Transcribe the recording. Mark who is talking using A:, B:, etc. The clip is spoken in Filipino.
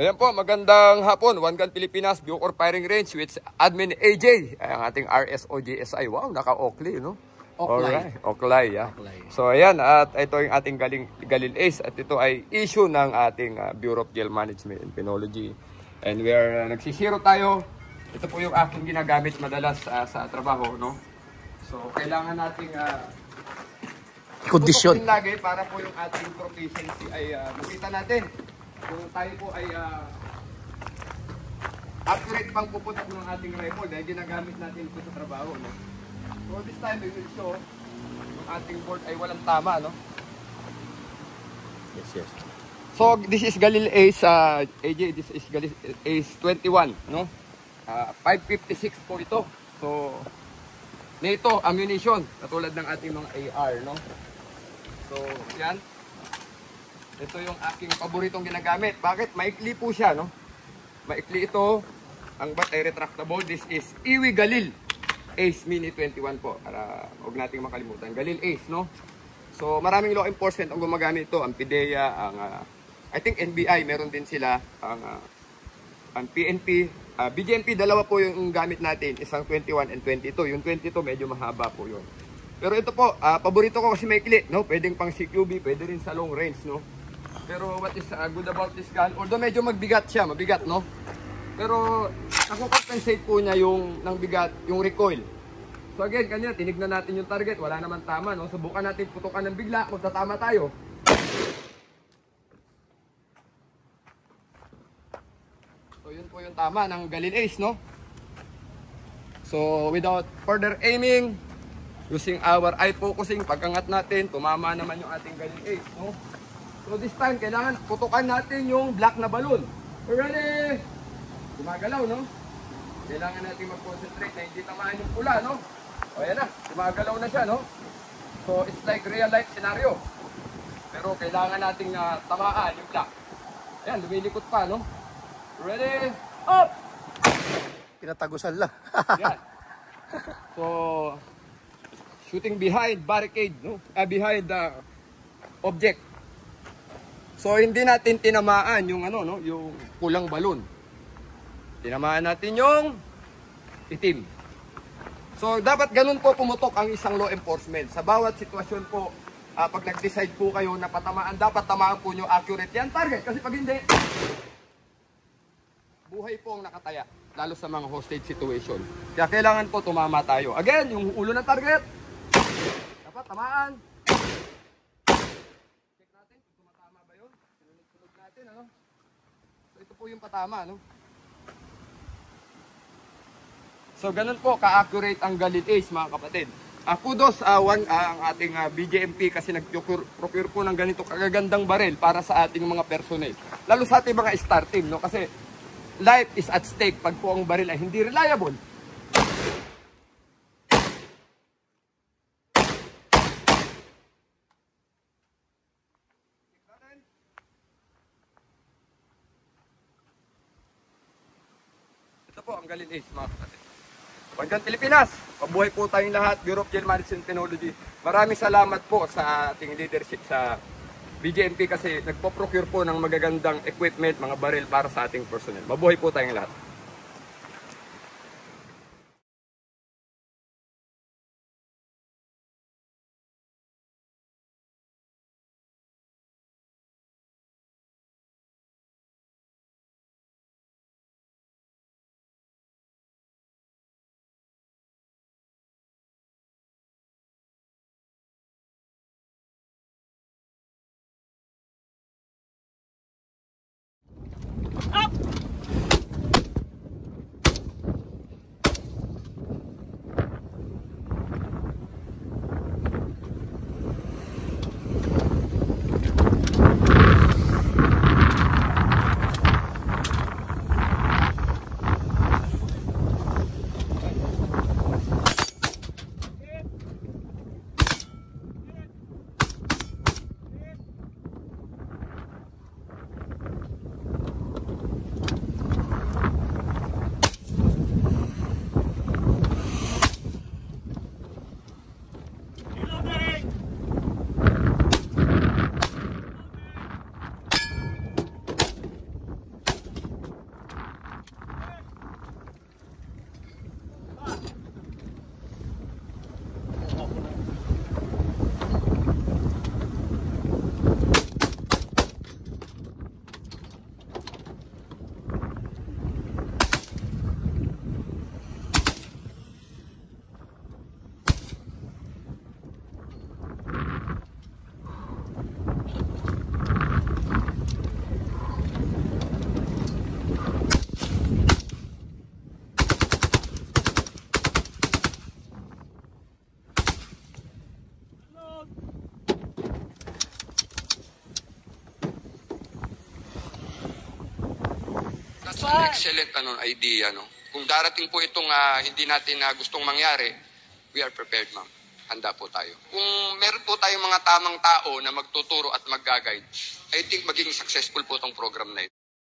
A: Ayan po, magandang hapon. One Gun Pilipinas, Bucor Firing Range with Admin AJ. Ay, ang ating RSOGSI. Wow, naka-Oakley, no? Alright, Oakley, yeah. So, ayan, at ito yung ating Galil Ace. At ito ay issue ng ating Bureau of Jail Management and Penology. And we are, nagsisiro tayo. Ito po yung aking ginagamit madalas sa trabaho, no? So, kailangan nating
B: kondisyon
A: lagi para po yung ating proficiency ay makita natin. Kung tayo po ay accurate pang puputok ng ating rifle dahil ginagamit natin ito sa trabaho, no? So this time we will show yung ating board ay walang tama, no?
B: Yes.
A: So this is Galil Ace, AJ, this is Galil Ace 21, no? 556 po ito. So nito ammunition katulad ng ating mga AR, no? So yan. Ito yung aking paboritong ginagamit. Bakit? Maikli po siya, no? Maikli ito. Ang bat ay retractable. This is Iwi Galil Ace Mini 21 po. Para huwag nating makalimutan. Galil Ace, no? So, maraming law enforcement ang gumagamit ito. Ang PIDEA, I think NBI, meron din sila. Ang PNP. BGMP, dalawa po yung gamit natin. Isang 21 and 22. Yung 22, medyo mahaba po yun. Pero ito po, paborito ko kasi maikli, no? Pwedeng pang CQB, pwede rin sa long range, no? Pero what is good about this gun, although medyo mabigat, no? Pero nako-compensate po niya yung ng bigat, yung recoil. So again, kanina tinignan natin yung target, wala naman tama, no? Subukan natin putukan ng bigla, magtatama tayo. So yun po yung tama ng Galil Ace, no? So without further aiming, using our eye focusing, pag-angat natin, tumama naman yung ating Galil Ace, no? So this time, kailangan putukan natin yung black na balloon. Ready? Gumagalaw, no? Kailangan natin mag-concentrate na hindi tamaan yung pula, no? O yan na, gumagalaw na siya, no? So it's like real life scenario. Pero kailangan nating tamaan yung black. Ayan, lumilikot pa, no? Ready? Up!
B: pinatagusan lang.
A: Yan. So shooting behind barricade, no? Behind the object. So hindi natin tinamaan yung no, yung pulang balon. Tinamaan natin yung itim. So dapat ganun po pumutok ang isang law enforcement. Sa bawat sitwasyon po, pag nag-decide po kayo na patamaan, dapat tamaan po nyo accurate yan target. Kasi pag hindi, buhay po ang nakataya. Lalo sa mga hostage situation. Kaya kailangan po tumama tayo. Again, yung ulo ng target, dapat tamaan. So ito po yung patama, no? So ganun po ka-accurate ang Galil Ace, mga kapatid. Kudos ang ating BGMP kasi nag-procure po ng ganito kagagandang baril para sa ating mga personnel. Lalo sa ating mga star team, no? Kasi life is at stake pag po ang baril ay hindi reliable. Ito po ang Galil Ace, mga kapatid. One Gun Pilipinas, mabuhay po tayong lahat. Bureau of Jail Management and Penology. Maraming salamat po sa ating leadership sa BGMP kasi nagpo-procure po ng magagandang equipment, mga baril para sa ating personnel. Mabuhay po tayong lahat. Excellent idea, no? Kung darating po itong hindi natin gustong mangyari, we are prepared, ma'am. Handa po tayo. Kung meron po tayong mga tamang tao na magtuturo at mag-guide, I think magiging successful po itong program na ito.